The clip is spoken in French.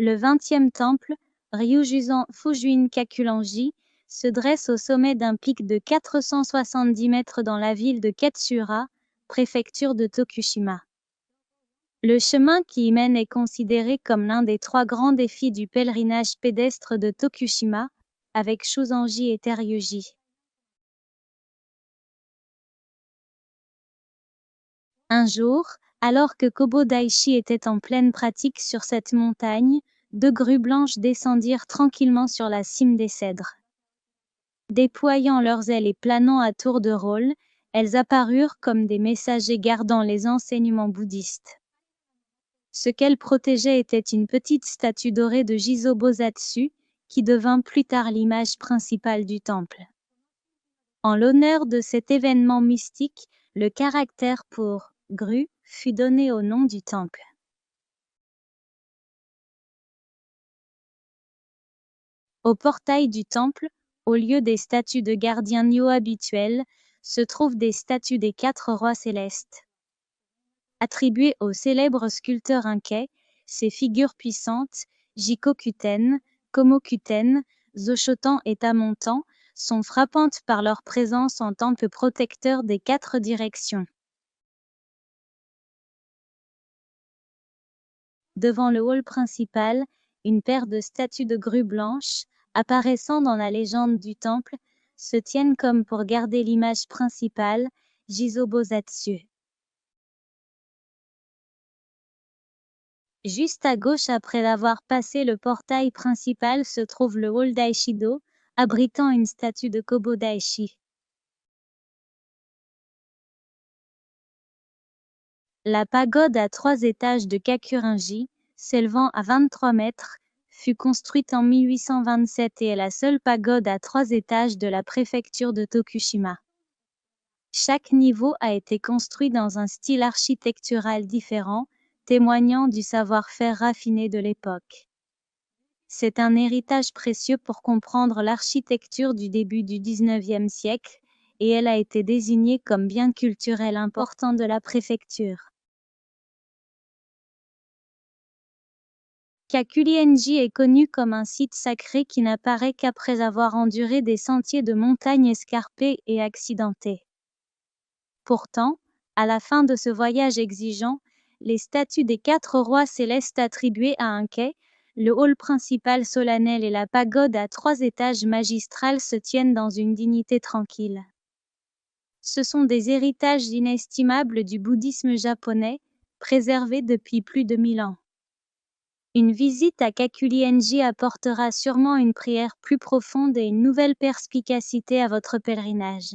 Le 20e temple, Ryujusan Fujuin Kakulanji, se dresse au sommet d'un pic de 470 mètres dans la ville de Katsura, préfecture de Tokushima. Le chemin qui y mène est considéré comme l'un des 3 grands défis du pèlerinage pédestre de Tokushima, avec Shuzanji et Teryuji. Un jour, alors que Kobo Daishi était en pleine pratique sur cette montagne, 2 grues blanches descendirent tranquillement sur la cime des cèdres. Déployant leurs ailes et planant à tour de rôle, elles apparurent comme des messagers gardant les enseignements bouddhistes. Ce qu'elles protégeaient était une petite statue dorée de Jizo Bosatsu, qui devint plus tard l'image principale du temple. En l'honneur de cet événement mystique, le caractère pour « grue » fut donné au nom du temple. Au portail du temple, au lieu des statues de gardiens Nyo habituelles, se trouvent des statues des 4 rois célestes. Attribuées au célèbre sculpteur Inkei, ces figures puissantes, Jikokuten, Komokuten, Zoshotan et Tamontan, sont frappantes par leur présence en tant que protecteurs des 4 directions. Devant le hall principal, une paire de statues de grues blanches, apparaissant dans la légende du temple, se tiennent comme pour garder l'image principale, Jizo Bosatsu. Juste à gauche après avoir passé le portail principal se trouve le hall Daishido, abritant une statue de Kobo Daishi. La pagode à 3 étages de Kakurinji, s'élevant à 23 mètres, fut construite en 1827 et est la seule pagode à 3 étages de la préfecture de Tokushima. Chaque niveau a été construit dans un style architectural différent, témoignant du savoir-faire raffiné de l'époque. C'est un héritage précieux pour comprendre l'architecture du début du XIXe siècle, et elle a été désignée comme bien culturel important de la préfecture. Kakulienji est connu comme un site sacré qui n'apparaît qu'après avoir enduré des sentiers de montagne escarpés et accidentés. Pourtant, à la fin de ce voyage exigeant, les statues des 4 rois célestes attribuées à Inkei, le hall principal solennel et la pagode à 3 étages magistrales se tiennent dans une dignité tranquille. Ce sont des héritages inestimables du bouddhisme japonais, préservés depuis plus de 1000 ans. Une visite à Kakulienji apportera sûrement une prière plus profonde et une nouvelle perspicacité à votre pèlerinage.